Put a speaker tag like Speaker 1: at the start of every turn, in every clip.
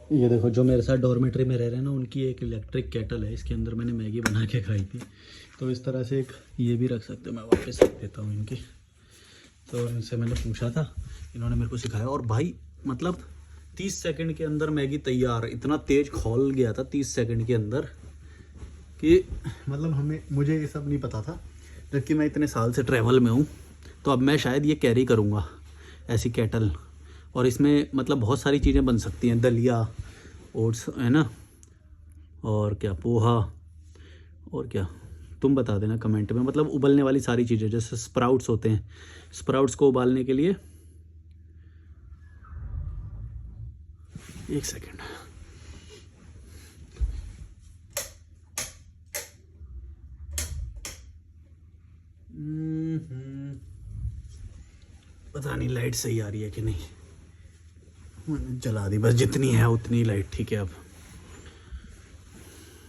Speaker 1: ये देखो, जो मेरे साथ डॉर्मेट्री में रह रहे हैं ना, उनकी एक इलेक्ट्रिक केटल है, इसके अंदर मैंने मैगी बना के खाई थी। तो इस तरह से एक ये भी रख सकते हो, मैं वापस रख देता हूँ इनकी। तो इनसे मैंने पूछा था, इन्होंने मेरे को सिखाया, और भाई मतलब 30 सेकंड के अंदर मैगी तैयार। इतना तेज़ खौल गया था 30 सेकंड के अंदर कि मतलब मुझे ये सब नहीं पता था, जबकि मैं इतने साल से ट्रैवल में हूँ। तो अब मैं शायद ये कैरी करूँगा ऐसी केटल, और इसमें मतलब बहुत सारी चीज़ें बन सकती हैं, दलिया, ओट्स है ना, और क्या पोहा, और क्या तुम बता देना कमेंट में। मतलब उबलने वाली सारी चीज़ें, जैसे स्प्राउट्स होते हैं, स्प्राउट्स को उबालने के लिए, एक सेकेंड, पता नहीं लाइट सही आ रही है कि नहीं, मैंने जला दी बस, जितनी है उतनी लाइट ठीक है। अब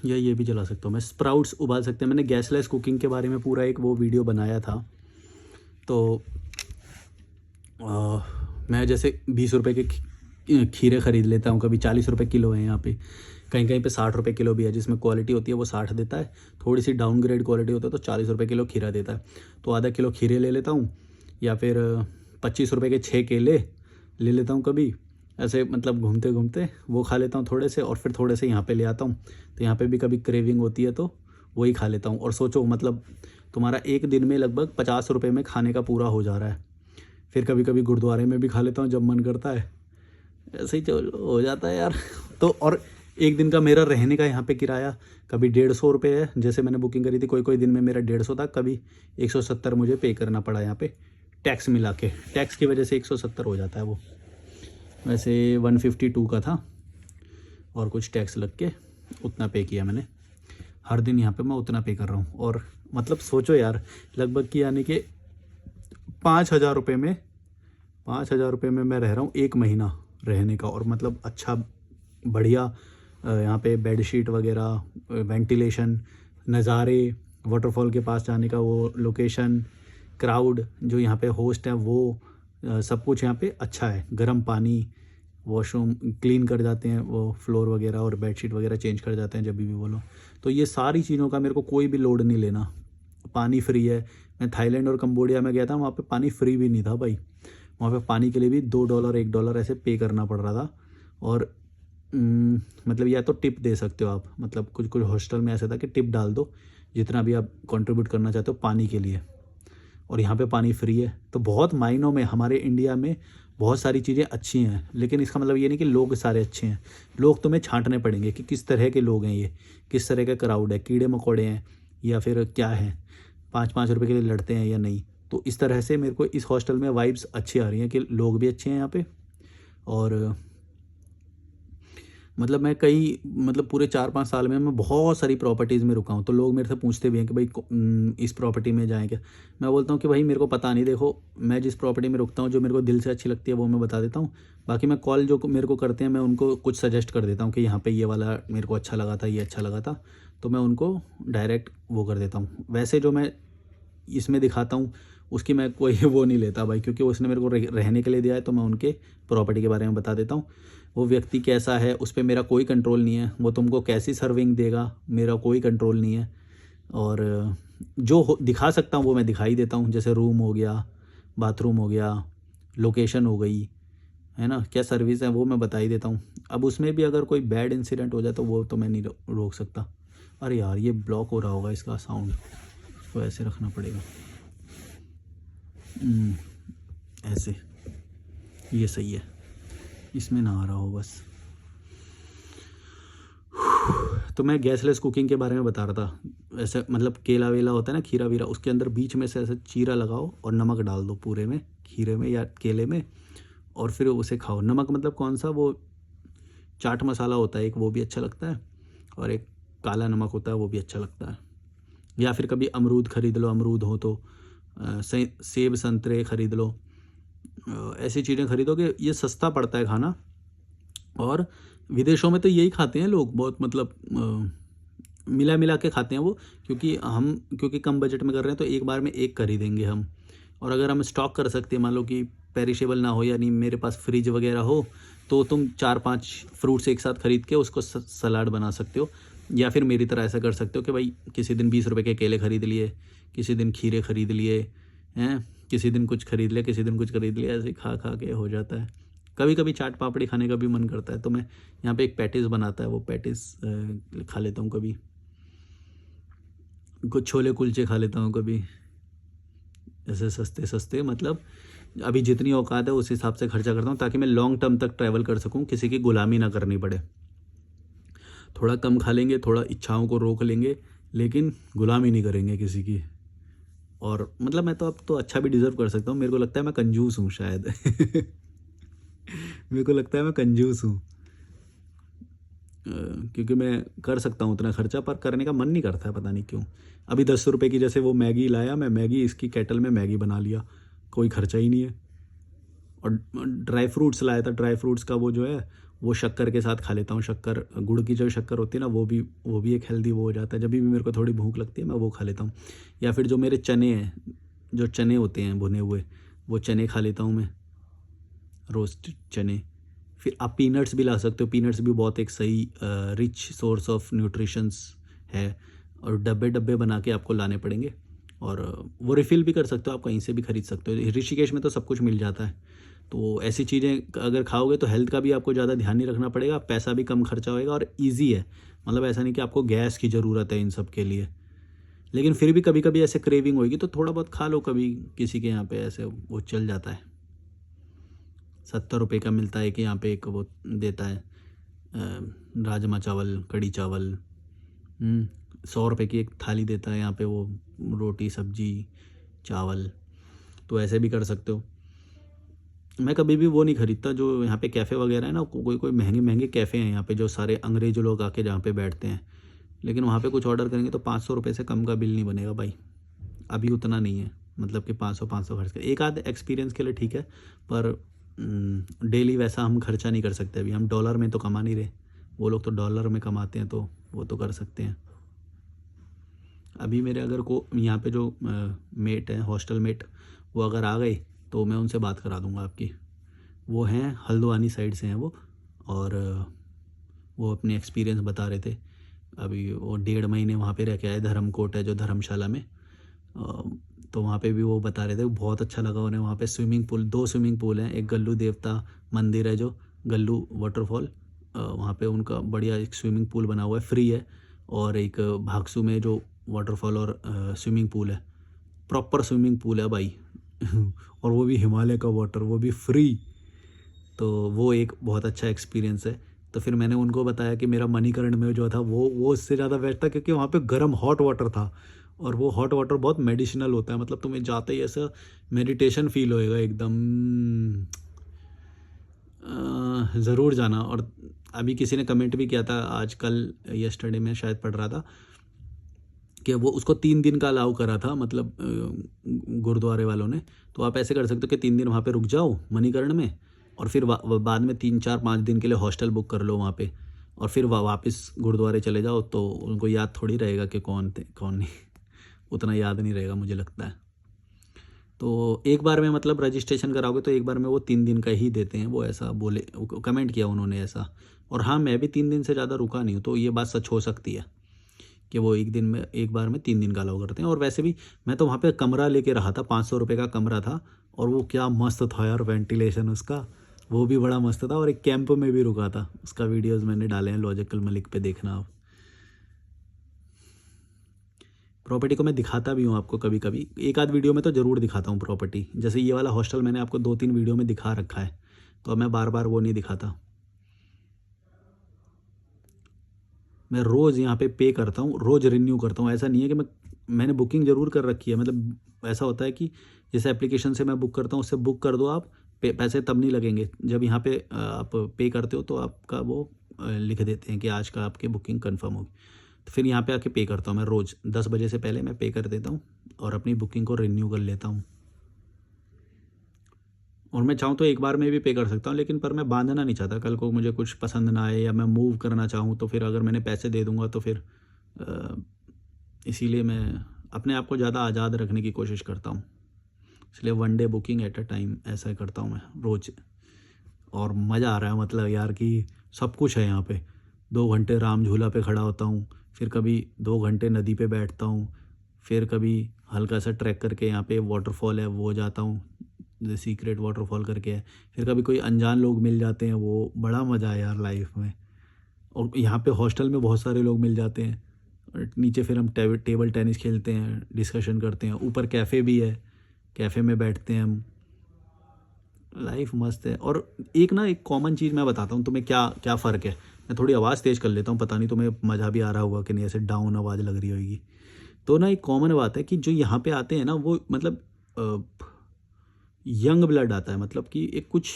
Speaker 1: या ये भी जला सकता हूँ मैं। स्प्राउट्स उबाल सकते हैं, मैंने गैसलेस कुकिंग के बारे में पूरा एक वो वीडियो बनाया था। तो मैं जैसे 20 रुपए के खीरे ख़रीद लेता हूँ, कभी 40 रुपए किलो है यहाँ पे, कहीं कहीं पे 60 रुपए किलो भी है। जिसमें क्वालिटी होती है वो 60 देता है, थोड़ी सी डाउनग्रेड क्वालिटी होता है तो 40 रुपए किलो खीरा देता है। तो आधा किलो खीरे ले लेता हूँ, या फिर 25 रुपए के 6 केले ले लेता हूँ कभी, ऐसे मतलब घूमते घूमते वो खा लेता हूँ थोड़े से, और फिर थोड़े से यहाँ पे ले आता हूँ। तो यहाँ पे भी कभी क्रेविंग होती है तो वही खा लेता हूँ। और सोचो मतलब तुम्हारा एक दिन में लगभग 50 रुपये में खाने का पूरा हो जा रहा है। फिर कभी कभी गुरुद्वारे में भी खा लेता हूँ जब मन करता है, ऐसे ही चल हो जाता है यार। तो और एक दिन का मेरा रहने का यहाँ पे किराया कभी 150 रुपये है, जैसे मैंने बुकिंग करी थी, कोई कोई दिन में मेरा 150 था, कभी 170 मुझे पे करना पड़ा यहाँ पे, टैक्स मिला के, टैक्स की वजह से 170 हो जाता है वो। वैसे 152 का था, और कुछ टैक्स लग के उतना पे किया मैंने। हर दिन यहाँ पे मैं उतना पे कर रहा हूँ, और मतलब सोचो यार, लगभग कि यानी कि 5,000 रुपये में, 5,000 रुपये में मैं रह रहा हूँ एक महीना रहने का। और मतलब अच्छा बढ़िया यहाँ पे बेडशीट वगैरह, वेंटिलेशन, नज़ारे, वाटरफॉल के पास जाने का वो लोकेशन, क्राउड जो यहाँ पे होस्ट है वो, सब कुछ यहाँ पे अच्छा है। गर्म पानी, वॉशरूम क्लीन कर जाते हैं वो फ्लोर वगैरह, और बेडशीट वगैरह चेंज कर जाते हैं जब भी बोलो। तो ये सारी चीज़ों का मेरे को कोई भी लोड नहीं लेना। पानी फ्री है। मैं थाईलैंड और कंबोडिया में गया था, वहाँ पे पानी फ्री भी नहीं था भाई, वहाँ पे पानी के लिए भी $2 $1 ऐसे पे करना पड़ रहा था। और मतलब या तो टिप दे सकते हो आप, मतलब कुछ कुछ हॉस्टल में ऐसा था कि टिप डाल दो जितना भी आप कंट्रीब्यूट करना चाहते हो पानी के लिए, और यहाँ पे पानी फ्री है। तो बहुत मायनों में हमारे इंडिया में बहुत सारी चीज़ें अच्छी हैं, लेकिन इसका मतलब ये नहीं कि लोग सारे अच्छे हैं। लोग तुम्हें छांटने पड़ेंगे कि किस तरह के लोग हैं, ये किस तरह का क्राउड है, कीड़े मकोड़े हैं या फिर क्या है, 5-5 रुपए के लिए लड़ते हैं या नहीं। तो इस तरह से मेरे को इस हॉस्टल में वाइब्स अच्छी आ रही हैं कि लोग भी अच्छे हैं यहाँ पे। और मतलब मैं कई मतलब पूरे 4-5 साल में मैं बहुत सारी प्रॉपर्टीज़ में रुका हूँ। तो लोग मेरे से पूछते भी हैं कि भाई इस प्रॉपर्टी में जाएँ क्या। मैं बोलता हूँ कि भाई मेरे को पता नहीं, देखो मैं जिस प्रॉपर्टी में रुकता हूँ, जो मेरे को दिल से अच्छी लगती है वो मैं बता देता हूँ। बाकी मैं कॉल जो मेरे को करते हैं, मैं उनको कुछ सजेस्ट कर देता हूँ कि यहाँ पे ये वाला मेरे को अच्छा लगा था, ये अच्छा लगा था, तो मैं उनको डायरेक्ट वो कर देता हूँ। वैसे जो मैं इसमें दिखाता हूँ उसकी मैं कोई वो नहीं लेता भाई, क्योंकि उसने मेरे को रहने के लिए दिया है, तो मैं उनके प्रॉपर्टी के बारे में बता देता हूँ। वो व्यक्ति कैसा है उस पर मेरा कोई कंट्रोल नहीं है, वो तुमको कैसी सर्विंग देगा मेरा कोई कंट्रोल नहीं है। और जो दिखा सकता हूँ वो मैं दिखाई देता हूँ, जैसे रूम हो गया, बाथरूम हो गया, लोकेशन हो गई, है ना, क्या सर्विस है वो मैं बता ही देता हूँ। अब उसमें भी अगर कोई बैड इंसिडेंट हो जाए तो वो तो मैं नहीं रोक सकता। अरे यार ये ब्लॉक हो रहा होगा इसका साउंड, तो ऐसे रखना पड़ेगा, ऐसे, ये सही है, इसमें ना आ रहा हो बस। तो मैं गैसलेस कुकिंग के बारे में बता रहा था। ऐसे मतलब केला वेला होता है ना, खीरा वीरा, उसके अंदर बीच में से ऐसे चीरा लगाओ और नमक डाल दो पूरे में, खीरे में या केले में, और फिर उसे खाओ। नमक मतलब कौन सा, वो चाट मसाला होता है एक, वो भी अच्छा लगता है, और एक काला नमक होता है वो भी अच्छा लगता है। या फिर कभी अमरूद ख़रीद लो, अमरूद हो तो सेब संतरे ख़रीद लो, ऐसी चीज़ें ख़रीदोगे, ये सस्ता पड़ता है खाना। और विदेशों में तो यही खाते हैं लोग बहुत, मतलब मिला मिला के खाते हैं वो, क्योंकि कम बजट में कर रहे हैं तो एक बार में एक खरीदेंगे हम। और अगर हम स्टॉक कर सकते हैं, मान लो कि पेरिशेबल ना हो, यानी मेरे पास फ्रिज वगैरह हो, तो तुम 4-5 फ्रूट्स एक साथ खरीद के उसको सलाद बना सकते हो। या फिर मेरी तरह ऐसा कर सकते हो कि भाई किसी दिन 20 रुपए के केले खरीद लिए, किसी दिन खीरे खरीद लिए हैं, किसी दिन कुछ खरीद लिया, किसी दिन कुछ खरीद लिया, ऐसे खा खा के हो जाता है। कभी कभी चाट पापड़ी खाने का भी मन करता है, तो मैं यहाँ पे एक पैटिस बनाता है, वो पैटिस खा लेता हूँ कभी। कुछ छोले कुलचे खा लेता हूँ कभी, ऐसे सस्ते सस्ते, मतलब अभी जितनी औकात है उस हिसाब से खर्चा करता हूँ, ताकि मैं लॉन्ग टर्म तक ट्रैवल कर सकूँ, किसी की गुलामी ना करनी पड़े। थोड़ा कम खा लेंगे, थोड़ा इच्छाओं को रोक लेंगे, लेकिन गुलामी नहीं करेंगे किसी की। और मतलब मैं तो अब तो अच्छा भी डिज़र्व कर सकता हूँ, मेरे को लगता है मैं कंजूस हूँ शायद मेरे को लगता है मैं कंजूस हूँ, क्योंकि मैं कर सकता हूँ उतना खर्चा, पर करने का मन नहीं करता है, पता नहीं क्यों। अभी 10 रुपये की जैसे वो मैगी लाया, मैं मैगी इसकी केटल में मैगी बना लिया, कोई खर्चा ही नहीं है। और ड्राई फ्रूट्स लाया था, ड्राई फ्रूट्स का वो जो है वो शक्कर के साथ खा लेता हूँ। शक्कर, गुड़ की जो शक्कर होती है ना, वो भी एक हेल्दी वो हो जाता है। जब भी मेरे को थोड़ी भूख लगती है मैं वो खा लेता हूँ। या फिर जो मेरे चने हैं, जो चने होते हैं भुने हुए, वो चने खा लेता हूँ मैं, रोस्टेड चने। फिर आप पीनट्स भी ला सकते हो, पीनट्स भी बहुत एक सही रिच सोर्स ऑफ न्यूट्रिशंस है। और डब्बे डब्बे बना के आपको लाने पड़ेंगे, और वो रिफ़िल भी कर सकते हो, आप कहीं से भी खरीद सकते हो। ऋषिकेश में तो सब कुछ मिल जाता है। तो ऐसी चीज़ें अगर खाओगे तो हेल्थ का भी आपको ज़्यादा ध्यान नहीं रखना पड़ेगा, पैसा भी कम खर्चा होएगा, और ईज़ी है। मतलब ऐसा नहीं कि आपको गैस की ज़रूरत है इन सब के लिए। लेकिन फिर भी कभी कभी ऐसे क्रेविंग होगी तो थोड़ा बहुत खा लो, कभी किसी के यहाँ पे ऐसे वो चल जाता है। 70 रुपये का मिलता है कि यहाँ पे एक वो देता है राजमा चावल, कढ़ी चावल। 100 रुपये की एक थाली देता है यहाँ पे, वो रोटी सब्जी चावल। तो ऐसे भी कर सकते हो। मैं कभी भी वो नहीं खरीदता जो यहाँ पे कैफ़े वगैरह है ना, कोई कोई महंगे महंगे कैफ़े हैं यहाँ पे, जो सारे अंग्रेज लोग आके जहाँ पे बैठते हैं। लेकिन वहाँ पे कुछ ऑर्डर करेंगे तो 500 रुपये से कम का बिल नहीं बनेगा भाई। अभी उतना नहीं है, मतलब कि 500 खर्च कर, एक आध एक्सपीरियंस के लिए ठीक है, पर डेली वैसा हम खर्चा नहीं कर सकते। अभी हम डॉलर में तो कमा नहीं रहे, वो लोग तो डॉलर में कमाते हैं, तो वो तो कर सकते हैं। अभी मेरे अगर को यहाँ पे जो मेट है, हॉस्टल मेट, वो अगर आ गए तो मैं उनसे बात करा दूँगा आपकी। वो हैं हल्द्वानी साइड से हैं वो, और वो अपने एक्सपीरियंस बता रहे थे। अभी वो 1.5 महीने वहाँ पे रह के आए, धर्मकोट है जो धर्मशाला में। तो वहाँ पे भी वो बता रहे थे, बहुत अच्छा लगा उन्हें। वहाँ पे स्विमिंग पूल, 2 स्विमिंग पूल हैं, एक गल्लू देवता मंदिर है जो गल्लू वाटरफॉल, वहाँ पे उनका बढ़िया एक स्विमिंग पूल बना हुआ है, फ्री है। और एक भागसू में जो वाटरफॉल और स्विमिंग पूल है, प्रॉपर स्विमिंग पूल है भाई और वो भी हिमालय का वाटर, वो भी फ्री। तो वो एक बहुत अच्छा एक्सपीरियंस है। तो फिर मैंने उनको बताया कि मेरा मणिकर्ण में जो था वो उससे ज़्यादा बेस्ट था, क्योंकि वहाँ पे गर्म हॉट वाटर था, और वो हॉट वाटर बहुत मेडिसिनल होता है। मतलब तुम्हें जाते ही ऐसा मेडिटेशन फील होएगा एकदम। ज़रूर जाना। और अभी किसी ने कमेंट भी किया था आजकल, यस्टरडे में शायद पढ़ रहा था, कि वो उसको 3 दिन का अलाउ करा था, मतलब गुरुद्वारे वालों ने। तो आप ऐसे कर सकते हो कि 3 दिन वहाँ पे रुक जाओ मणिकर्ण में, और फिर बाद में 3-4-5 दिन के लिए हॉस्टल बुक कर लो वहाँ पे, और फिर वापस गुरुद्वारे चले जाओ। तो उनको याद थोड़ी रहेगा कि कौन थे कौन नहीं उतना याद नहीं रहेगा मुझे लगता है। तो एक बार में, मतलब रजिस्ट्रेशन कराओगे तो एक बार में वो 3 दिन का ही देते हैं, वो ऐसा बोले, कमेंट किया उन्होंने ऐसा। और हाँ, मैं भी 3 दिन से ज़्यादा रुका नहीं हूँ, तो ये बात सच हो सकती है कि वो एक बार में 3 दिन का अलाउ करते हैं। और वैसे भी मैं तो वहाँ पे कमरा लेके रहा था, 500 रुपये का कमरा था, और वो क्या मस्त था यार, वेंटिलेशन उसका वो भी बड़ा मस्त था। और एक कैंप में भी रुका था, उसका वीडियोस मैंने डाले हैं लॉजिकल मलिक पे, देखना आप। प्रॉपर्टी को मैं दिखाता भी हूँ आपको कभी कभी, एक आध वीडियो में तो ज़रूर दिखाता हूँ प्रॉपर्टी। जैसे ये वाला हॉस्टल मैंने आपको 2-3 वीडियो में दिखा रखा है, तो अब मैं बार बार वो नहीं दिखाता। मैं रोज़ यहाँ पे करता हूँ, रोज़ रिन्यू करता हूँ। ऐसा नहीं है कि मैंने बुकिंग ज़रूर कर रखी है। मतलब ऐसा होता है कि जिस एप्लीकेशन से मैं बुक करता हूँ उससे बुक कर दो आप, पैसे तब नहीं लगेंगे जब यहाँ पे आप पे करते हो, तो आपका वो लिख देते हैं कि आज का आपकी बुकिंग कंफर्म होगी। तो फिर यहाँ पे आके पे करता हूँ मैं, रोज़ 10 बजे से पहले मैं पे कर देता हूँ और अपनी बुकिंग को रिन्यू कर लेता हूँ। और मैं चाहूँ तो एक बार में भी पे कर सकता हूँ, लेकिन पर मैं बांधना नहीं चाहता। कल को मुझे कुछ पसंद ना आए या मैं मूव करना चाहूँ, तो फिर अगर मैंने पैसे दे दूँगा तो फिर इसीलिए मैं अपने आप को ज़्यादा आज़ाद रखने की कोशिश करता हूँ। इसलिए 1 day booking at a time ऐसा करता हूँ मैं रोज़। और मज़ा आ रहा है, मतलब यार कि सब कुछ है यहाँ पे। 2 घंटे राम झूला पे खड़ा होता हूँ, फिर कभी 2 घंटे नदी पे बैठता हूँ, फिर कभी हल्का सा ट्रैक करके यहाँ पे वाटरफॉल है वो जाता हूँ, द सीक्रेट वाटरफॉल करके है। फिर कभी कोई अनजान लोग मिल जाते हैं, वो बड़ा मज़ा है यार लाइफ में। और यहाँ पे हॉस्टल में बहुत सारे लोग मिल जाते हैं, और नीचे फिर हम टेबल टेनिस खेलते हैं, डिस्कशन करते हैं। ऊपर कैफ़े भी है, कैफ़े में बैठते हैं हम। लाइफ मस्त है। और एक कॉमन चीज़ मैं बताता हूँ तुम्हें, क्या क्या फ़र्क है। मैं थोड़ी आवाज़ तेज़ कर लेता हूँ, पता नहीं तुम्हें मज़ा भी आ रहा होगा कि नहीं, ऐसे डाउन आवाज़ लग रही होगी। तो ना एक कॉमन बात है कि जो यहाँ पे आते हैं ना वो मतलब यंग ब्लड आता है, मतलब कि एक कुछ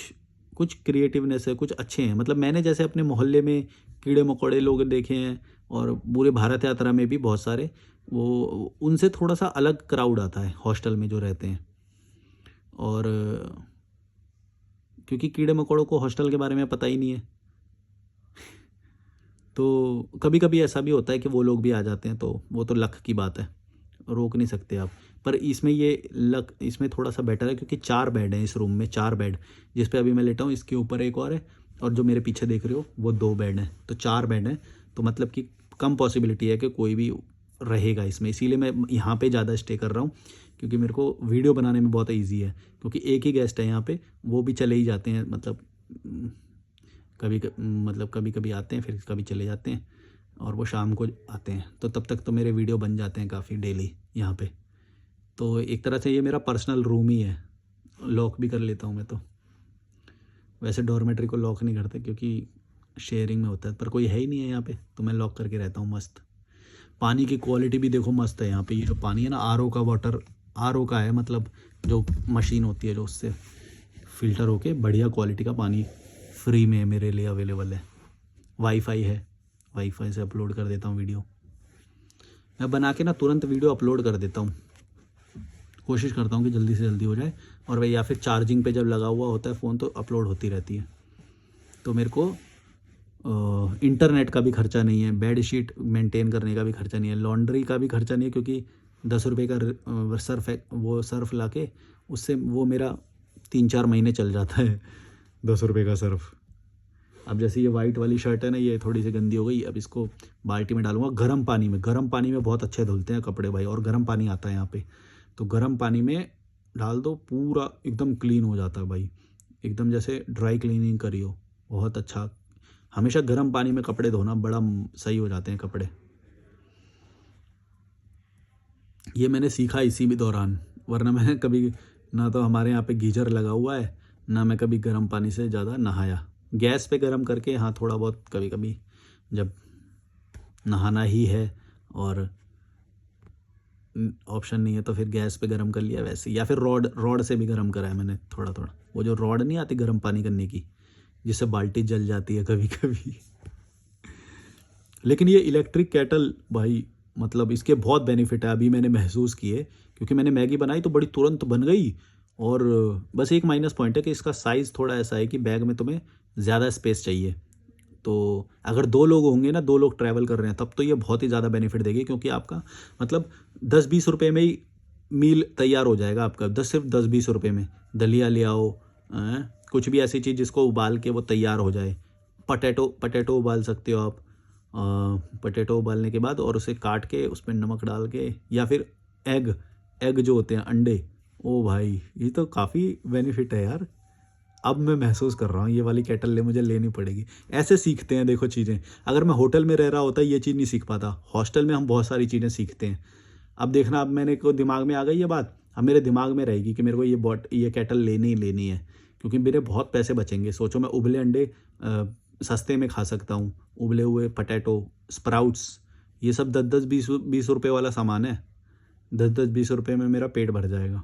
Speaker 1: कुछ क्रिएटिवनेस है, कुछ अच्छे हैं। मतलब मैंने जैसे अपने मोहल्ले में कीड़े मकोड़े लोग देखे हैं, और पूरे भारत यात्रा में भी बहुत सारे, वो उनसे थोड़ा सा अलग क्राउड आता है हॉस्टल में जो रहते हैं। और क्योंकि कीड़े मकोड़ों को हॉस्टल के बारे में पता ही नहीं है, तो कभी कभी ऐसा भी होता है कि वो लोग भी आ जाते हैं, तो वो तो लक की बात है, रोक नहीं सकते आप। पर इसमें ये लक इसमें थोड़ा सा बेटर है, क्योंकि 4 बेड हैं इस रूम में, 4 बेड। जिस पे अभी मैं लेटा हूँ इसके ऊपर एक और है, और जो मेरे पीछे देख रहे हो वो 2 बेड हैं, तो 4 बेड हैं। तो मतलब कि कम पॉसिबिलिटी है कि कोई भी रहेगा इसमें, इसीलिए मैं यहाँ पे ज़्यादा स्टे कर रहा हूँ, क्योंकि मेरे को वीडियो बनाने में बहुत ईजी है। क्योंकि एक ही गेस्ट है यहाँ पे, वो भी चले ही जाते हैं, मतलब मतलब कभी कभी आते हैं, फिर कभी चले जाते हैं, और वो शाम को आते हैं। तो तब तक तो मेरे वीडियो बन जाते हैं काफ़ी डेली यहाँ पे। तो एक तरह से ये मेरा पर्सनल रूम ही है, लॉक भी कर लेता हूँ मैं तो। वैसे डॉर्मेट्री को लॉक नहीं करते, क्योंकि शेयरिंग में होता है, पर कोई है ही नहीं है यहाँ पे, तो मैं लॉक करके रहता हूँ मस्त। पानी की क्वालिटी भी देखो मस्त है यहाँ पे। ये जो पानी है ना, आरओ का वाटर, आरओ का है, मतलब जो मशीन होती है जो उससे फ़िल्टर होके बढ़िया क्वालिटी का पानी फ्री में मेरे लिए अवेलेबल है। वाईफाई है, वाईफाई से अपलोड कर देता हूँ वीडियो। मैं बना के ना तुरंत वीडियो अपलोड कर देता हूँ, कोशिश करता हूँ कि जल्दी से जल्दी हो जाए। और वही, या फिर चार्जिंग पे जब लगा हुआ होता है फ़ोन तो अपलोड होती रहती है। तो मेरे को इंटरनेट का भी खर्चा नहीं है, बेड शीट मेंटेन करने का भी खर्चा नहीं है, लॉन्ड्री का भी खर्चा नहीं है, क्योंकि 10 रुपये का सर्फ है, वो सर्फ ला के उससे वो मेरा 3-4 महीने चल जाता है। 10 रुपये का सर्फ। अब जैसे ये वाइट वाली शर्ट है ना, ये थोड़ी सी गंदी हो गई, अब इसको बाल्टी में डालूंगा गर्म पानी में। गर्म पानी में बहुत अच्छे धुलते हैं कपड़े भाई, और गर्म पानी आता है यहाँ पे, तो गर्म पानी में डाल दो, पूरा एकदम क्लीन हो जाता है भाई, एकदम जैसे ड्राई क्लीनिंग करी हो, बहुत अच्छा। हमेशा गर्म पानी में कपड़े धोना, बड़ा सही हो जाते हैं कपड़े। ये मैंने सीखा इसी भी दौरान, वरना मैं कभी, ना तो हमारे यहाँ पे गीजर लगा हुआ है, ना मैं कभी गर्म पानी से ज़्यादा नहाया। गैस पे गर्म करके हाँ थोड़ा बहुत कभी कभी, जब नहाना ही है और ऑप्शन नहीं है तो फिर गैस पे गर्म कर लिया वैसे, या फिर रॉड रॉड से भी गर्म करा है मैंने थोड़ा थोड़ा। वो जो रॉड नहीं आती गर्म पानी करने की, जिससे बाल्टी जल जाती है कभी कभी। लेकिन ये इलेक्ट्रिक केटल भाई, मतलब इसके बहुत बेनिफिट है, अभी मैंने महसूस किए। क्योंकि मैंने मैगी बनाई तो बड़ी तुरंत बन गई। और बस एक माइनस पॉइंट है कि इसका साइज़ थोड़ा ऐसा है कि बैग में तुम्हें ज़्यादा स्पेस चाहिए। तो अगर 2 लोग होंगे ना, 2 लोग ट्रैवल कर रहे हैं, तब तो ये बहुत ही ज़्यादा बेनिफिट देगी, क्योंकि आपका मतलब 10-20 रुपये में ही मील तैयार हो जाएगा आपका। सिर्फ 10-20 रुपये में दलिया ले आओ, कुछ भी ऐसी चीज़ जिसको उबाल के वो तैयार हो जाए। पटेटो उबाल सकते हो आप। पटेटो उबालने के बाद और उसे काट के उस पर नमक डाल के, या फिर एग एग जो होते हैं अंडे, ओ भाई ये तो काफ़ी बेनिफिट है यार। अब मैं महसूस कर रहा हूँ ये वाली केटल मुझे लेनी पड़ेगी। ऐसे सीखते हैं देखो चीज़ें। अगर मैं होटल में रह रहा होता ये चीज़ नहीं सीख पाता, हॉस्टल में हम बहुत सारी चीज़ें सीखते हैं। अब देखना, अब मैंने को दिमाग में आ गई ये बात, अब मेरे दिमाग में रहेगी कि मेरे को ये केटल लेनी ही लेनी है, क्योंकि मेरे बहुत पैसे बचेंगे। सोचो, मैं उबले अंडे सस्ते में खा सकता हूँ, उबले हुए पटेटो, स्प्राउट्स, ये सब 10-20 रुपये वाला सामान है। 10-20 रुपये में मेरा पेट भर जाएगा,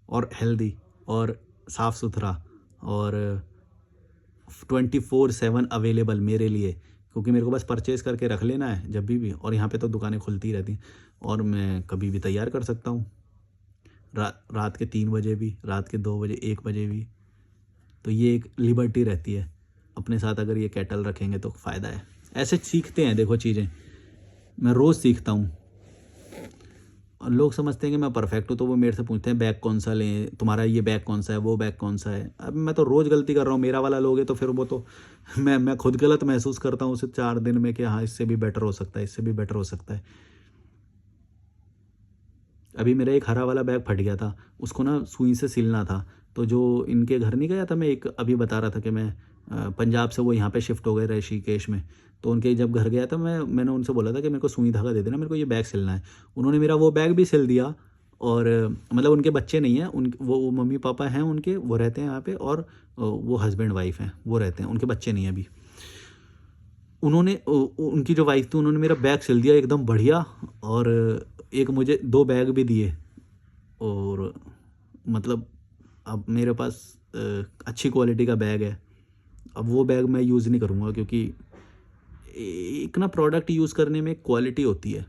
Speaker 1: और हेल्दी और साफ़ सुथरा, और 24/7 अवेलेबल मेरे लिए, क्योंकि मेरे को बस परचेज़ करके रख लेना है जब भी। और यहाँ पे तो दुकानें खुलती रहती हैं, और मैं कभी भी तैयार कर सकता हूँ, रात के 3 बजे भी, रात के 2 बजे, 1 बजे भी। तो ये एक लिबर्टी रहती है अपने साथ, अगर ये केटल रखेंगे तो फ़ायदा है। ऐसे सीखते हैं देखो चीज़ें, मैं रोज़ सीखता हूँ। लोग समझते हैं कि मैं परफेक्ट हूँ, तो वो मेरे से पूछते हैं बैग कौन सा लें, तुम्हारा ये बैग कौन सा है, वो बैग कौन सा है। अब मैं तो रोज़ गलती कर रहा हूँ, मेरा वाला लोगे तो फिर वो तो मैं खुद गलत महसूस करता हूँ उसे 4 दिन में कि हाँ इससे भी बेटर हो सकता है, इससे भी बेटर हो सकता है। अभी मेरा एक हरा वाला बैग फट गया था, उसको ना सुई से सिलना था। तो जो इनके घर नहीं गया था मैं, एक अभी बता रहा था कि मैं पंजाब से वो यहाँ पे शिफ्ट हो गए ऋषिकेश में। तो उनके जब घर गया था मैंने उनसे बोला था कि मेरे को सुई धागा दे देना, मेरे को ये बैग सिलना है। उन्होंने मेरा वो बैग भी सिल दिया। और मतलब उनके बच्चे नहीं हैं, उन वो मम्मी पापा हैं उनके, वो रहते हैं यहाँ पे। और वो हस्बैंड वाइफ हैं, वो रहते हैं, उनके बच्चे नहीं हैं अभी। उन्होंने उनकी जो वाइफ थी, उन्होंने मेरा बैग सिल दिया एकदम बढ़िया। और एक मुझे 2 बैग भी दिए। और मतलब अब मेरे पास अच्छी क्वालिटी का बैग है। अब वो बैग मैं यूज़ नहीं करूँगा, क्योंकि एक ना प्रोडक्ट यूज़ करने में क्वालिटी होती है।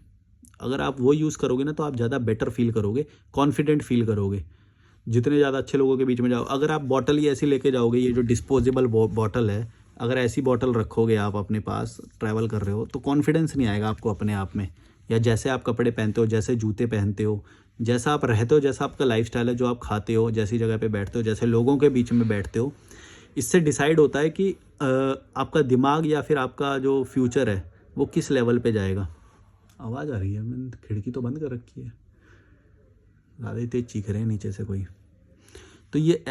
Speaker 1: अगर आप वो यूज़ करोगे ना तो आप ज़्यादा बेटर फील करोगे, कॉन्फिडेंट फील करोगे। जितने ज़्यादा अच्छे लोगों के बीच में जाओ, अगर आप बॉटल ही ऐसी लेके जाओगे, ये जो डिस्पोजेबल बॉटल है, अगर ऐसी बॉटल रखोगे आप अपने पास, ट्रैवल कर रहे हो, तो कॉन्फिडेंस नहीं आएगा आपको अपने आप में। या जैसे आप कपड़े पहनते हो, जैसे जूते पहनते हो, जैसा आप रहते हो, जैसा आपका लाइफस्टाइल है, जो आप खाते हो, जैसी जगह पे बैठते हो, जैसे लोगों के बीच में बैठते हो, इससे डिसाइड होता है कि आपका दिमाग या फिर आपका जो फ्यूचर है वो किस लेवल पे जाएगा। आवाज़ आ रही है, मैंने खिड़की तो बंद कर रखी है। ज़्यादा ही तेज़ चीख रहे हैं नीचे से कोई। तो ये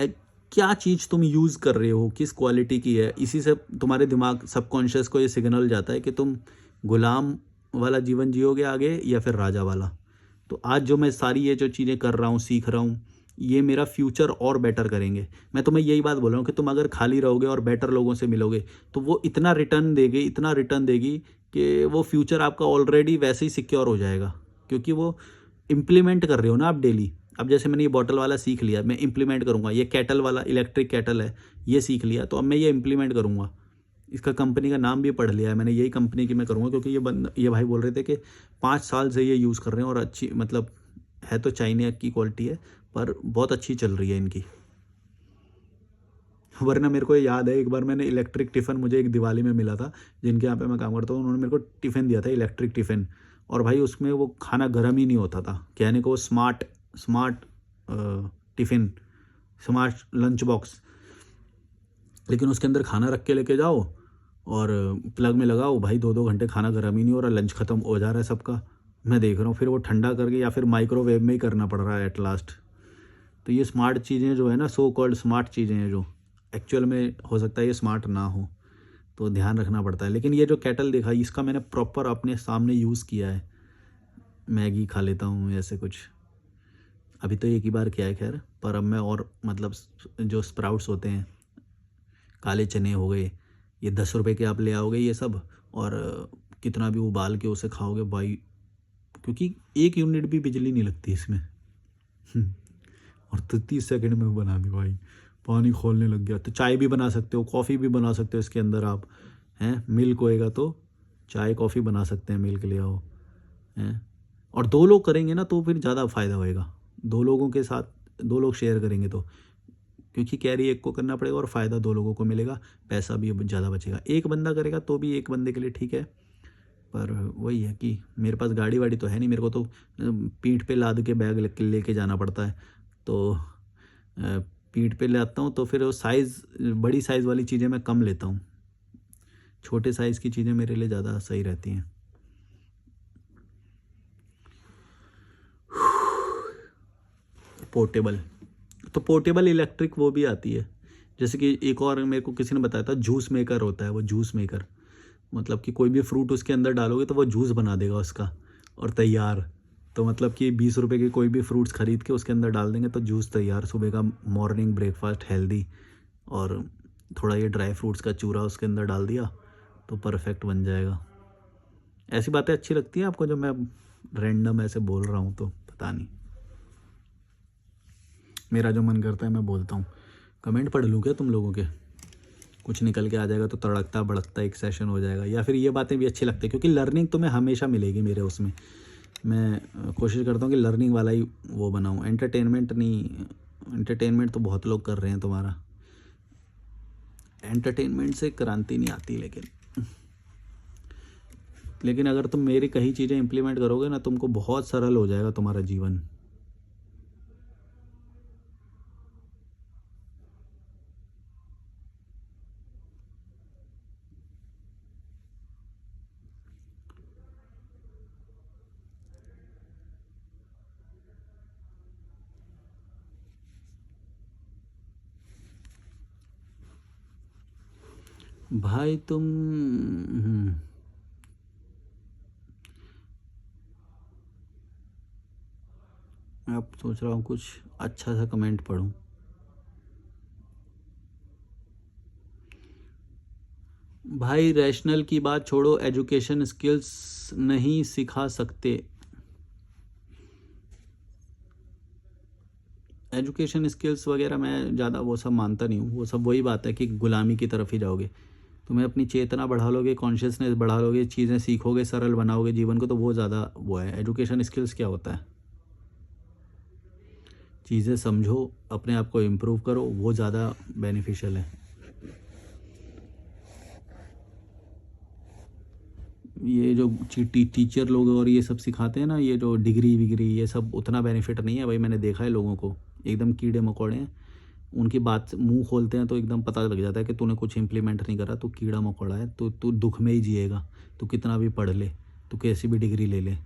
Speaker 1: क्या चीज़ तुम यूज़ कर रहे हो, किस क्वालिटी की है, इसी से तुम्हारे दिमाग सबकॉन्शियस को ये सिग्नल जाता है कि तुम गुलाम वाला जीवन जियोगे आगे या फिर राजा वाला। तो आज जो मैं सारी ये जो चीज़ें कर रहा हूँ, सीख रहा हूँ, ये मेरा फ्यूचर और बेटर करेंगे। मैं तुम्हें यही बात बोल रहा हूँ कि तुम अगर खाली रहोगे और बेटर लोगों से मिलोगे, तो वो इतना रिटर्न देगी, इतना रिटर्न देगी कि वो फ्यूचर आपका ऑलरेडी वैसे ही सिक्योर हो जाएगा। क्योंकि वो इम्प्लीमेंट कर रहे हो ना आप डेली। अब जैसे मैंने ये बॉटल वाला सीख लिया, मैं इम्प्लीमेंट करूँगा। ये केटल वाला, इलेक्ट्रिक केटल है, ये सीख लिया, तो अब मैं ये इम्प्लीमेंट करूँगा। इसका कंपनी का नाम भी पढ़ लिया है मैंने, यही कंपनी की मैं करूँगा। क्योंकि ये भाई बोल रहे थे कि 5 साल से ये यूज़ कर रहे हैं और अच्छी, मतलब है तो चाइना की क्वालिटी है, पर बहुत अच्छी चल रही है इनकी। वरना मेरे को याद है, एक बार मैंने इलेक्ट्रिक टिफ़िन, मुझे एक दिवाली में मिला था, जिनके यहाँ पे मैं काम करता हूँ, उन्होंने मेरे को टिफ़िन दिया था, इलेक्ट्रिक टिफ़िन। और भाई उसमें वो खाना गर्म ही नहीं होता था। कहने को वो smart smart tiffin, smart lunch box, लेकिन उसके अंदर खाना रख के लेके जाओ और प्लग में लगाओ, भाई 2-2 घंटे खाना गर्म ही नहीं हो रहा, लंच ख़त्म हो जा रहा है सबका। मैं देख रहा हूँ फिर वो ठंडा करके या फिर माइक्रोवेव में ही करना पड़ रहा है एट लास्ट। तो ये स्मार्ट चीज़ें जो है ना, सो कॉल्ड स्मार्ट चीज़ें हैं, जो एक्चुअल में हो सकता है ये स्मार्ट ना हो, तो ध्यान रखना पड़ता है। लेकिन ये जो केटल देखा, इसका मैंने प्रॉपर अपने सामने यूज़ किया है। मैगी खा लेता हूँ ऐसे कुछ, अभी तो एक ही बार किया है खैर, पर अब मैं और मतलब जो स्प्राउट्स होते हैं, काले चने हो गए, ये 10 रुपए के आप ले आओगे ये सब, और कितना भी उबाल के उसे खाओगे भाई, क्योंकि 1 यूनिट भी बिजली नहीं लगती इसमें। और 30 सेकंड में बना दी भाई, पानी खोलने लग गया। तो चाय भी बना सकते हो, कॉफ़ी भी बना सकते हो इसके अंदर आप, हैं। मिल्क होएगा तो चाय कॉफ़ी बना सकते हैं, मिल्क ले आओ, हैं। और 2 लोग करेंगे ना तो फिर ज़्यादा फ़ायदा होएगा। 2 लोगों के साथ 2 लोग शेयर करेंगे तो, क्योंकि कैरी एक को करना पड़ेगा और फ़ायदा 2 लोगों को मिलेगा, पैसा भी ज़्यादा बचेगा। एक बंदा करेगा तो भी एक बंदे के लिए ठीक है, पर वही है कि मेरे पास गाड़ी वाड़ी तो है नहीं, मेरे को तो पीठ पे लाद के बैग लेके जाना पड़ता है। तो पीठ पे ले आता हूँ, तो फिर वो साइज़, बड़ी साइज़ वाली चीज़ें मैं कम लेता हूँ, छोटे साइज़ की चीज़ें मेरे लिए ज़्यादा सही रहती हैं। पोर्टेबल, तो पोर्टेबल इलेक्ट्रिक वो भी आती है। जैसे कि एक और मेरे को किसी ने बताया था, जूस मेकर होता है वो, जूस मेकर, मतलब कि कोई भी फ्रूट उसके अंदर डालोगे तो वो जूस बना देगा उसका, और तैयार। तो मतलब कि 20 रुपए के कोई भी फ्रूट्स खरीद के उसके अंदर डाल देंगे तो जूस तैयार, सुबह का मॉर्निंग ब्रेकफास्ट हेल्दी। और थोड़ा ये ड्राई फ्रूट्स का चूरा उसके अंदर डाल दिया तो परफेक्ट बन जाएगा। ऐसी बातें अच्छी लगती हैं आपको, जब मैं रैंडम ऐसे बोल रहा हूँ तो पता नहीं, मेरा जो मन करता है मैं बोलता हूँ। कमेंट पढ़ लूँ क्या तुम लोगों के, कुछ निकल के आ जाएगा तो तड़कता भड़कता एक सेशन हो जाएगा। या फिर ये बातें भी अच्छी लगती है, क्योंकि लर्निंग तुम्हें हमेशा मिलेगी मेरे उसमें। मैं कोशिश करता हूँ कि लर्निंग वाला ही वो बनाऊँ, एंटरटेनमेंट नहीं। एंटरटेनमेंट तो बहुत लोग कर रहे हैं, तुम्हारा एंटरटेनमेंट से क्रांति नहीं आती। लेकिन लेकिन अगर तुम मेरी कही चीज़ें इम्प्लीमेंट करोगे ना, तुमको बहुत सरल हो जाएगा तुम्हारा जीवन। भाई तुम अब सोच रहा हूँ कुछ अच्छा सा कमेंट पढूं। भाई रैशनल की बात छोड़ो, एजुकेशन स्किल्स नहीं सिखा सकते। एजुकेशन स्किल्स वगैरह मैं ज़्यादा वो सब मानता नहीं हूँ। वो सब वही बात है कि गुलामी की तरफ ही जाओगे। तुम्हें अपनी चेतना बढ़ा लोगे, कॉन्शियसनेस बढ़ा लोगे, चीज़ें सीखोगे, सरल बनाओगे जीवन को, तो वो ज़्यादा वो है। एजुकेशन स्किल्स क्या होता है? चीज़ें समझो, अपने आप को इम्प्रूव करो, वो ज़्यादा बेनिफिशियल है। ये जो टीचर लोग और ये सब सिखाते हैं ना, ये जो डिग्री विग्री, ये सब उतना बेनिफिट नहीं है भाई। मैंने देखा है लोगों को, एकदम कीड़े मकोड़े हैं। उनकी बात मुंह खोलते हैं तो एकदम पता लग जाता है कि तूने कुछ इम्प्लीमेंट नहीं करा, तू कीड़ा मकोड़ा है, तो तू दुख में ही जिएगा। तू कितना भी पढ़ ले, तू कैसी भी डिग्री ले ले।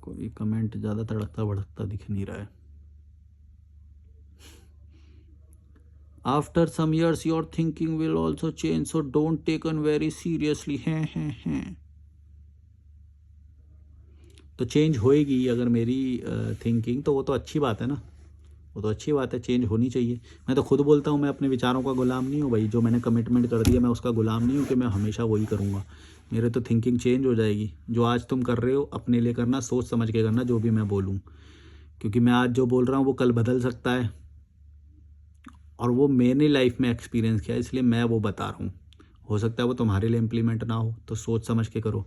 Speaker 1: कोई कमेंट ज़्यादा तड़कता भड़कता दिख नहीं रहा है। After some years your thinking will also change, so don't taken very seriously. हैं तो चेंज होएगी अगर मेरी थिंकिंग, तो वो तो अच्छी बात है ना। वो तो अच्छी बात है, चेंज होनी चाहिए। मैं तो खुद बोलता हूँ मैं अपने विचारों का गुलाम नहीं हूँ भाई। जो मैंने कमिटमेंट कर दिया मैं उसका गुलाम नहीं हूँ कि मैं हमेशा वही करूँगा। मेरे तो थिंकिंग चेंज हो जाएगी। जो आज तुम कर रहे हो अपने लिए करना, सोच समझ के करना जो भी मैं बोलूँ, क्योंकि मैं आज जो बोल रहा हूँ वो कल बदल सकता है, और वो मैंने लाइफ में एक्सपीरियंस किया, इसलिए मैं वो बता रहा हूँ। हो सकता है वो तुम्हारे लिए इम्प्लीमेंट ना हो, तो सोच समझ के करो,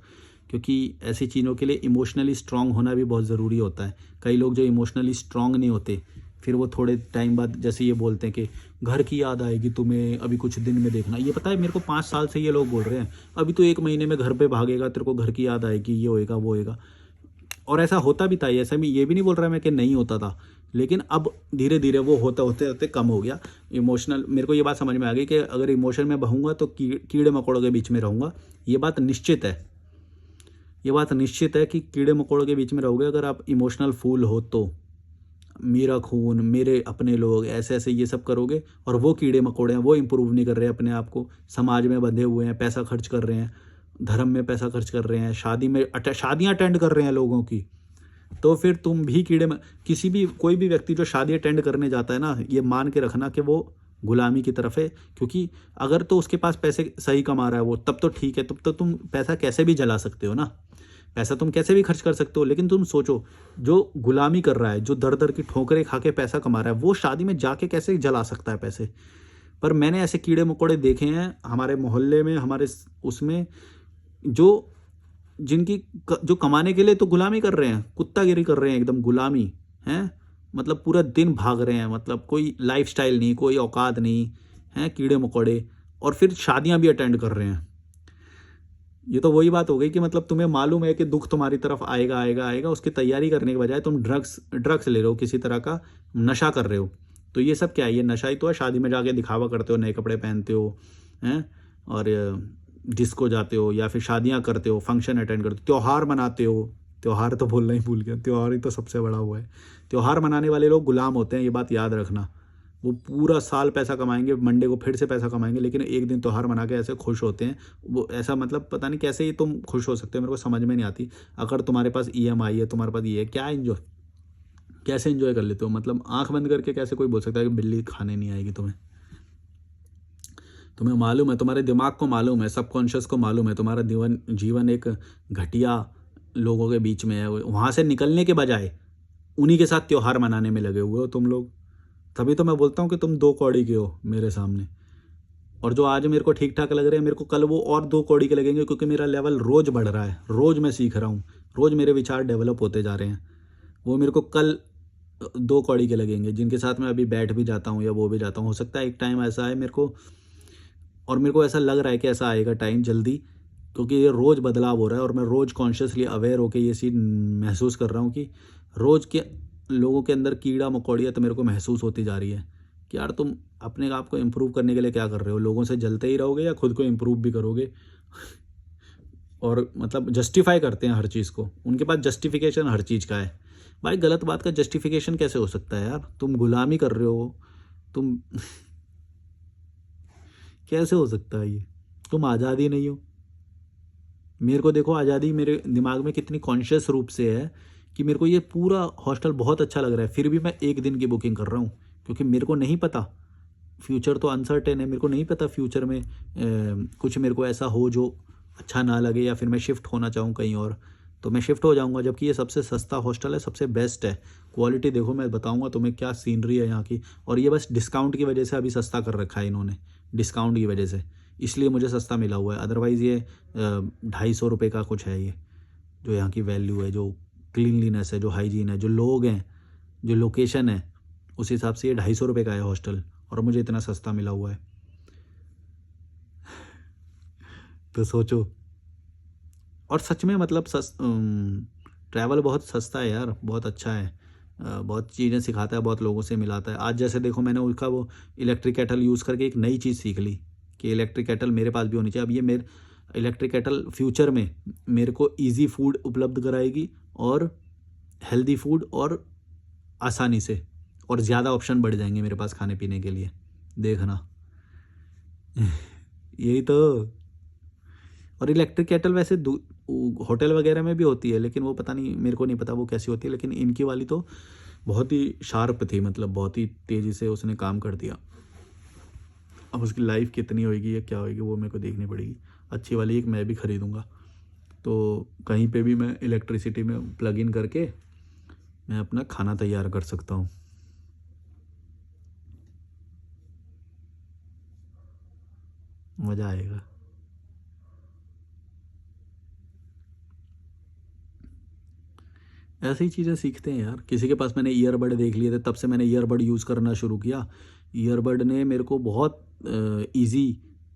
Speaker 1: क्योंकि ऐसी चीज़ों के लिए इमोशनली स्ट्रांग होना भी बहुत ज़रूरी होता है। कई लोग जो इमोशनली स्ट्रांग नहीं होते, फिर वो थोड़े टाइम बाद जैसे ये बोलते हैं कि घर की याद आएगी तुम्हें, अभी कुछ दिन में देखना। ये पता है मेरे को 5 साल से ये लोग बोल रहे हैं, अभी तो 1 महीने में घर पे भागेगा, तेरे को घर की याद आएगी, ये होएगा वो होएगा। और ऐसा होता भी था, ऐसा भी, ये भी नहीं बोल रहा मैं कि नहीं होता था, लेकिन अब धीरे धीरे वो होते होते होते कम हो गया। इमोशनल, मेरे को ये बात समझ में आ गई कि अगर इमोशन में बहूँगा तो कीड़े मकोड़ों के बीच में रहूँगा। ये बात निश्चित है, ये बात निश्चित है कि कीड़े मकोड़ों के बीच में रहोगे अगर आप इमोशनल फूल हो तो। मेरा खून, मेरे अपने लोग, ऐसे ऐसे ये सब करोगे, और वो कीड़े मकोड़े हैं, वो इम्प्रूव नहीं कर रहे हैं अपने आप को, समाज में बंधे हुए हैं, पैसा खर्च कर रहे हैं, धर्म में पैसा खर्च कर रहे हैं, शादियाँ अटेंड कर रहे हैं लोगों की, तो फिर तुम भी किसी भी कोई भी व्यक्ति जो शादी अटेंड करने जाता है ना, ये मान के रखना कि वो गुलामी की तरफ है। क्योंकि अगर तो उसके पास पैसे सही कमा रहा है वो, तब तो ठीक है, तब तो तुम पैसा कैसे भी जला सकते हो ना, पैसा तुम कैसे भी खर्च कर सकते हो। लेकिन तुम सोचो, जो गुलामी कर रहा है, जो दर दर की ठोकरें खा के पैसा कमा रहा है, वो शादी में जाके कैसे जला सकता है पैसे। पर मैंने ऐसे कीड़े मकोड़े देखे हैं हमारे मोहल्ले में, हमारे उसमें, जो जिनकी जो कमाने के लिए तो गुलामी कर रहे हैं, कुत्तागिरी कर रहे हैं, एकदम गुलामी हैं। मतलब पूरा दिन भाग रहे हैं, मतलब कोई लाइफस्टाइल नहीं, कोई औकात नहीं है, कीड़े मकोड़े, और फिर शादियां भी अटेंड कर रहे हैं। ये तो वही बात हो गई कि मतलब तुम्हें मालूम है कि दुख तुम्हारी तरफ आएगा आएगा आएगा, उसकी तैयारी करने के बजाय तुम ड्रग्स ले रहे हो, किसी तरह का नशा कर रहे हो। तो ये सब क्या है? ये नशा ही तो है। शादी में जाके दिखावा करते हो, नए कपड़े पहनते हो हैं, और डिस्को जाते हो, या फिर शादियां करते हो, फंक्शन अटेंड करते हो, त्यौहार मनाते हो। त्यौहार तो बोलना ही भूल गया, त्यौहार ही तो सबसे बड़ा हुआ है। त्यौहार मनाने वाले लोग गुलाम होते हैं, ये बात याद रखना। वो पूरा साल पैसा कमाएंगे, मंडे को फिर से पैसा कमाएंगे, लेकिन एक दिन त्यौहार मना के ऐसे खुश होते हैं। वो ऐसा, मतलब पता नहीं कैसे ही तुम खुश हो सकते हो, मेरे को समझ में नहीं आती। अगर तुम्हारे पास EMI है, तुम्हारे पास ये है, क्या एंजॉय, कैसे एंजॉय कर लेते हो? मतलब आंख बंद करके कैसे कोई बोल सकता है कि बिल्ली खाने नहीं आएगी तुम्हें? तुम्हें मालूम है, तुम्हारे दिमाग को मालूम है, सबकॉन्शियस को मालूम है, तुम्हारा जीवन एक घटिया लोगों के बीच में है। वहाँ से निकलने के बजाय उन्हीं के साथ त्यौहार मनाने में लगे हुए हो तुम लोग। तभी तो मैं बोलता हूँ कि तुम 2 कौड़ी के हो मेरे सामने, और जो आज मेरे को ठीक ठाक लग रहे हैं, मेरे को कल वो और 2 कौड़ी के लगेंगे, क्योंकि मेरा लेवल रोज़ बढ़ रहा है, रोज़ मैं सीख रहा हूँ, रोज़ मेरे विचार डेवलप होते जा रहे हैं। वो मेरे को कल 2 कौड़ी के लगेंगे, जिनके साथ मैं अभी बैठ भी जाता हूँ या वो भी जाता हूँ। हो सकता है एक टाइम ऐसा आए मेरे को, और मेरे को ऐसा लग रहा है कि ऐसा आएगा टाइम जल्दी, क्योंकि ये रोज़ बदलाव हो रहा है और मैं रोज़ कॉन्शियसली अवेयर होके ये चीज़ महसूस कर रहा हूँ कि रोज़ के लोगों के अंदर कीड़ा मकोड़ियाँ तो मेरे को महसूस होती जा रही है कि यार तुम अपने आप को इम्प्रूव करने के लिए क्या कर रहे हो? लोगों से जलते ही रहोगे या खुद को इम्प्रूव भी करोगे? और मतलब जस्टिफ़ाई करते हैं हर चीज़ को, उनके पास जस्टिफ़िकेशन हर चीज़ का है। भाई गलत बात का जस्टिफ़िकेशन कैसे हो सकता है यार? तुम गुलामी कर रहे हो, तुम कैसे हो सकता है ये? तुम आज़ाद ही नहीं हो। मेरे को देखो आज़ादी मेरे दिमाग में कितनी कॉन्शियस रूप से है कि मेरे को ये पूरा हॉस्टल बहुत अच्छा लग रहा है, फिर भी मैं 1 दिन की बुकिंग कर रहा हूँ, क्योंकि मेरे को नहीं पता, फ्यूचर तो अनसर्टेन है, मेरे को नहीं पता फ्यूचर में कुछ मेरे को ऐसा हो जो अच्छा ना लगे या फिर मैं शिफ्ट होना चाहूँ कहीं और, तो मैं शिफ्ट हो जाऊँगा। जबकि ये सबसे सस्ता हॉस्टल है, सबसे बेस्ट है। क्वालिटी देखो, मैं बताऊँगा तुम्हें क्या सीनरी है यहाँ की, और ये बस डिस्काउंट की वजह से अभी सस्ता कर रखा है इन्होंने, डिस्काउंट की वजह से, इसलिए मुझे सस्ता मिला हुआ है। अदरवाइज़ ये 250 रुपये का कुछ है ये, जो यहाँ की वैल्यू है, जो क्लीनलीनेस है, जो हाइजीन है, जो लोग हैं, जो लोकेशन है, उस हिसाब से ये 250 रुपये का है हॉस्टल, और मुझे इतना सस्ता मिला हुआ है। तो सोचो। और सच में मतलब ट्रैवल बहुत सस्ता है यार, बहुत अच्छा है। बहुत चीज़ें सिखाता है, बहुत लोगों से मिलाता है। आज जैसे देखो, मैंने उसका वो इलेक्ट्रिक केटल यूज़ करके एक नई चीज़ सीख ली कि इलेक्ट्रिक केटल मेरे पास भी होनी चाहिए। अब ये मेरे इलेक्ट्रिक केटल फ्यूचर में मेरे को ईज़ी फूड उपलब्ध कराएगी, और हेल्दी फूड, और आसानी से, और ज़्यादा ऑप्शन बढ़ जाएंगे मेरे पास खाने पीने के लिए, देखना। यही तो। और इलेक्ट्रिक केटल वैसे होटल वगैरह में भी होती है, लेकिन वो पता नहीं, मेरे को नहीं पता वो कैसी होती है, लेकिन इनकी वाली तो बहुत ही शार्प थी, मतलब बहुत ही तेज़ी से उसने काम कर दिया। अब उसकी लाइफ कितनी होएगी या क्या होएगी वो मेरे को देखनी पड़ेगी। अच्छी वाली एक मैं भी ख़रीदूँगा, तो कहीं पे भी मैं इलेक्ट्रिसिटी में प्लग इन करके मैं अपना खाना तैयार कर सकता हूँ। मज़ा आएगा। ऐसी ही चीज़ें सीखते हैं यार। किसी के पास मैंने ईयरबड देख लिए थे, तब से मैंने ईयरबड यूज़ करना शुरू किया। ईयरबड ने मेरे को बहुत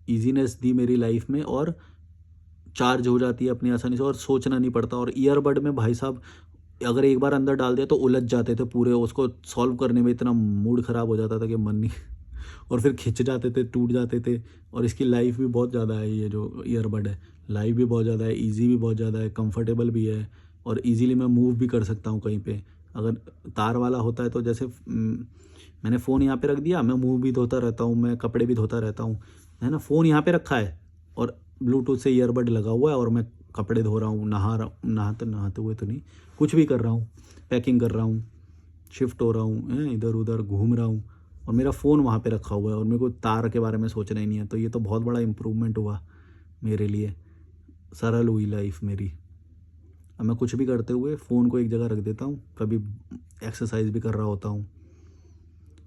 Speaker 1: ईज़ीनेस दी मेरी लाइफ में, और चार्ज हो जाती है अपनी आसानी से, और सोचना नहीं पड़ता। और ईयरबड में भाई साहब, अगर एक बार अंदर डाल दिया तो उलझ जाते थे पूरे, उसको सॉल्व करने में इतना मूड ख़राब हो जाता था कि मन नहीं और फिर खिंच जाते थे, टूट जाते थे। और इसकी लाइफ भी बहुत ज़्यादा है, ये जो ईयरबड है, लाइफ भी बहुत ज़्यादा है, ईज़ी भी बहुत ज़्यादा है, कंफर्टेबल भी है, और ईज़िली मैं मूव भी कर सकता हूँ कहीं पे। अगर तार वाला होता है तो जैसे मैंने फ़ोन यहाँ पे रख दिया, मैं मुँह भी धोता रहता हूँ, मैं कपड़े भी धोता रहता हूँ, है ना। फ़ोन यहाँ पे रखा है और ब्लूटूथ से ईयरबड लगा हुआ है, और मैं कपड़े धो रहा हूँ, नहाते हुए तो नहीं, कुछ भी कर रहा हूँ, पैकिंग कर रहा हूँ, शिफ्ट हो रहा हूँ, इधर उधर घूम रहा हूँ, और मेरा फ़ोन वहाँ पे रखा हुआ है, और मेरे को तार के बारे में सोचना ही नहीं है। तो ये तो बहुत बड़ा इम्प्रूवमेंट हुआ मेरे लिए, सरल हुई लाइफ मेरी। अब मैं कुछ भी करते हुए फ़ोन को एक जगह रख देता हूँ, कभी एक्सरसाइज भी कर रहा होता हूँ,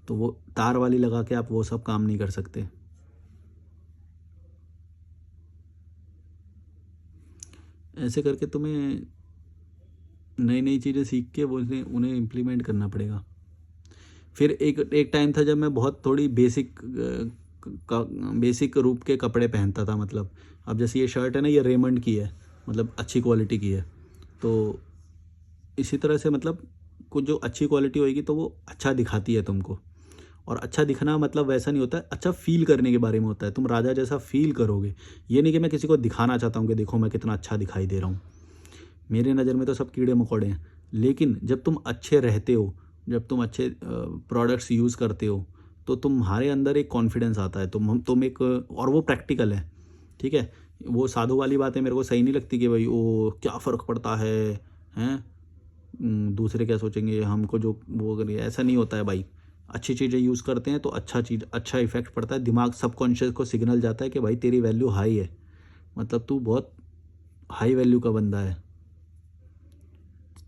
Speaker 1: तो वो तार वाली लगा के आप वो सब काम नहीं कर सकते। ऐसे करके तुम्हें नई नई चीज़ें सीख के वो उन्हें इम्प्लीमेंट करना पड़ेगा। फिर एक एक टाइम था जब मैं बहुत थोड़ी बेसिक रूप के कपड़े पहनता था। मतलब अब जैसे ये शर्ट है ना, ये रेमंड की है, मतलब अच्छी क्वालिटी की है। तो इसी तरह से मतलब कुछ जो अच्छी क्वालिटी होएगी तो वो अच्छा दिखाती है तुमको। और अच्छा दिखना मतलब वैसा नहीं होता है, अच्छा फ़ील करने के बारे में होता है। तुम राजा जैसा फ़ील करोगे। ये नहीं कि मैं किसी को दिखाना चाहता हूँ कि देखो मैं कितना अच्छा दिखाई दे रहा हूँ। मेरी नज़र में तो सब कीड़े मकोड़े हैं। लेकिन जब तुम अच्छे रहते हो, जब तुम अच्छे प्रोडक्ट्स यूज़ करते हो, तो तुम्हारे अंदर एक कॉन्फिडेंस आता है। तुम एक, और वो प्रैक्टिकल है, ठीक है। वो साधु वाली बातें मेरे को सही नहीं लगती कि भाई वो क्या फ़र्क पड़ता है, हैं, दूसरे क्या सोचेंगे हमको, जो वो करिए, ऐसा नहीं होता है भाई। अच्छी चीज़ें यूज़ करते हैं तो अच्छा इफ़ेक्ट पड़ता है। दिमाग सबकॉन्शियस को सिग्नल जाता है कि भाई तेरी वैल्यू हाई है, मतलब तू बहुत हाई वैल्यू का बंदा है।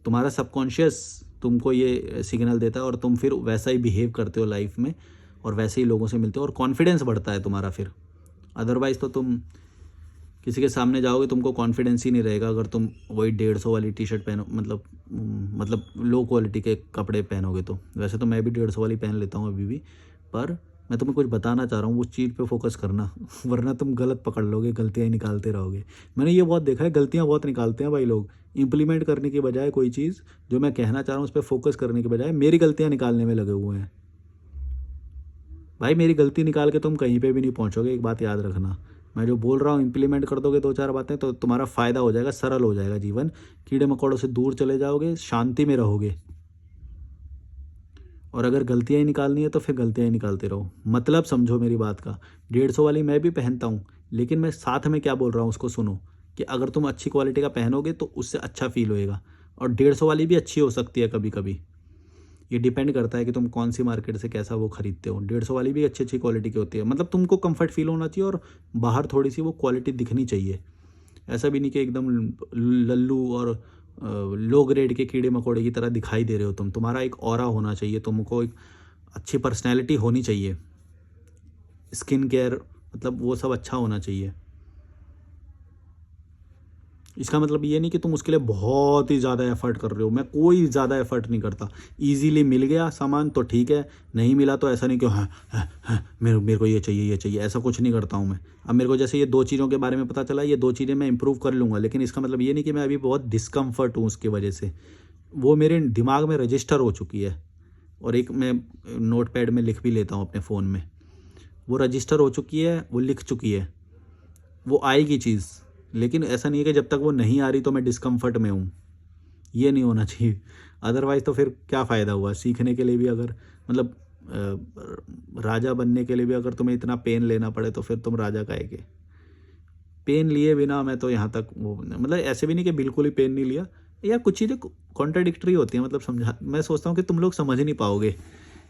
Speaker 1: तुम्हारा सबकॉन्शियस तुमको ये सिग्नल देता है, और तुम फिर वैसा ही बिहेव करते हो लाइफ में, और वैसे ही लोगों से मिलते हो, और कॉन्फिडेंस बढ़ता है तुम्हारा फिर। अदरवाइज़ तो तुम किसी के सामने जाओगे तुमको कॉन्फिडेंस ही नहीं रहेगा अगर तुम वही 150 वाली टी शर्ट पहनो, मतलब लो क्वालिटी के कपड़े पहनोगे तो। वैसे तो मैं भी 150 वाली पहन लेता हूँ अभी भी, पर मैं तुम्हें कुछ बताना चाह रहा हूँ, उस चीज़ पे फोकस करना वरना तुम गलत पकड़ लोगे, गलतियाँ ही निकालते रहोगे। मैंने ये बहुत देखा है, गलतियाँ बहुत निकालते हैं भाई लोग। इम्प्लीमेंट करने की बजाय कोई चीज़ जो मैं कहना चाह रहा हूँ उस पर फोकस करने के बजाय मेरी गलतियाँ निकालने में लगे हुए हैं। भाई मेरी गलती निकाल के तुम कहीं पे भी नहीं पहुंचोगे, एक बात याद रखना। मैं जो बोल रहा हूँ इम्प्लीमेंट कर दोगे 2-4 बातें तो तुम्हारा फ़ायदा हो जाएगा, सरल हो जाएगा जीवन, कीड़े मकोड़ों से दूर चले जाओगे, शांति में रहोगे। और अगर गलतियाँ ही निकालनी है तो फिर गलतियाँ ही निकालते रहो। मतलब समझो मेरी बात का। 150 वाली मैं भी पहनता हूँ, लेकिन मैं साथ में क्या बोल रहा हूँ उसको सुनो, कि अगर तुम अच्छी क्वालिटी का पहनोगे तो उससे अच्छा फील होएगा। और 150 वाली भी अच्छी हो सकती है कभी कभी, ये डिपेंड करता है कि तुम कौन सी मार्केट से कैसा वो खरीदते हो। 150 वाली भी अच्छी अच्छी क्वालिटी की होती है, मतलब तुमको कंफर्ट फील होना चाहिए और बाहर थोड़ी सी वो क्वालिटी दिखनी चाहिए। ऐसा भी नहीं कि एकदम लल्लू और लो ग्रेड के कीड़े मकोड़े की तरह दिखाई दे रहे हो तुम। तुम्हारा एक ऑरा होना चाहिए, तुमको एक अच्छी पर्सनैलिटी होनी चाहिए, स्किन केयर मतलब वो सब अच्छा होना चाहिए। इसका मतलब ये नहीं कि तुम उसके लिए बहुत ही ज़्यादा एफर्ट कर रहे हो। मैं कोई ज़्यादा एफर्ट नहीं करता। इजीली मिल गया सामान तो ठीक है, नहीं मिला तो ऐसा नहीं कि हाँ मेरे को ये चाहिए, ऐसा कुछ नहीं करता हूँ मैं। अब मेरे को जैसे ये 2 चीज़ों के बारे में पता चला, ये 2 चीज़ें मैं इंप्रूव कर लूँगा, लेकिन इसका मतलब ये नहीं कि मैं अभी बहुत डिस्कम्फर्ट हूँ उसकी वजह से। वो मेरे दिमाग में रजिस्टर हो चुकी है, और एक मैं नोट पैड में लिख भी लेता हूँ अपने फ़ोन में। वो रजिस्टर हो चुकी है, वो लिख चुकी है, वो आएगी चीज़। लेकिन ऐसा नहीं है कि जब तक वो नहीं आ रही तो मैं डिस्कम्फर्ट में हूँ, ये नहीं होना चाहिए। अदरवाइज़ तो फिर क्या फ़ायदा हुआ सीखने के लिए भी, अगर मतलब राजा बनने के लिए भी अगर तुम्हें इतना पेन लेना पड़े तो फिर तुम राजा काहे के। पेन लिए बिना मैं तो यहाँ तक वो, मतलब ऐसे भी नहीं कि बिल्कुल ही पेन नहीं लिया, या कुछ चीज़ें कॉन्ट्राडिक्टरी होती हैं, मतलब समझा, मैं सोचता हूँ कि तुम लोग समझ नहीं पाओगे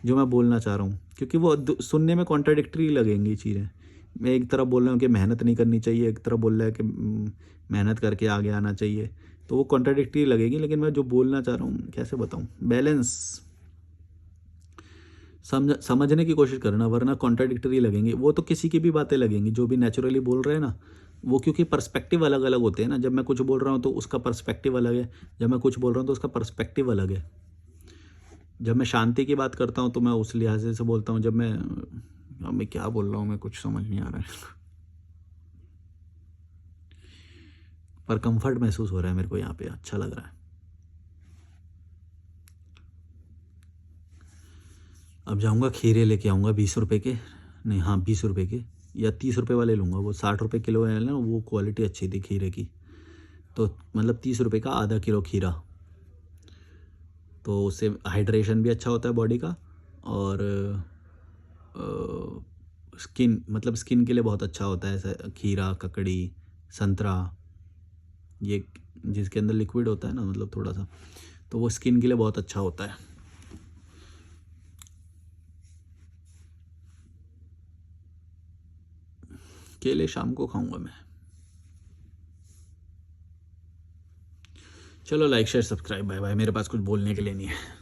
Speaker 1: जो मैं बोलना चाह रहा हूँ, क्योंकि वो सुनने में कॉन्ट्राडिक्टरी लगेंगी चीज़ें। मैं एक तरफ बोल रहा हूँ कि मेहनत नहीं करनी चाहिए, एक तरफ बोल रहा है कि मेहनत करके आगे आना चाहिए, तो वो कॉन्ट्राडिक्टरी लगेगी। लेकिन मैं जो बोलना चाह रहा हूँ कैसे बताऊँ, बैलेंस समझने की कोशिश करना, वरना कॉन्ट्राडिक्टरी लगेंगी। वो तो किसी की भी बातें लगेंगी जो भी नेचुरली बोल रहे हैं ना, वो क्योंकि पर्सपेक्टिव अलग अलग होते हैं ना। जब मैं कुछ बोल रहा हूँ तो उसका पर्सपेक्टिव अलग है, जब मैं कुछ बोल रहा हूँ तो उसका पर्सपेक्टिव अलग है। जब मैं शांति की बात करता हूँ तो मैं उस लिहाज से बोलता हूँ, अब मैं क्या बोल रहा हूँ मैं कुछ समझ नहीं आ रहा है, पर कंफर्ट महसूस हो रहा है मेरे को यहाँ पे, अच्छा लग रहा है। अब जाऊँगा खीरे लेके आऊँगा 20 रुपये के, नहीं हाँ 20 रुपये के, या 30 रुपये वाले लूँगा। वो 60 रुपये किलो है ना, वो क्वालिटी अच्छी थी खीरे की, तो मतलब 30 रुपये का आधा किलो खीरा, तो उससे हाइड्रेशन भी अच्छा होता है बॉडी का, और स्किन मतलब स्किन के लिए बहुत अच्छा होता है। ऐसा खीरा, ककड़ी, संतरा, ये जिसके अंदर लिक्विड होता है ना, मतलब थोड़ा सा, तो वो स्किन के लिए बहुत अच्छा होता है। केले शाम को खाऊंगा मैं। चलो like share subscribe, bye bye. मेरे पास कुछ बोलने के लिए नहीं है।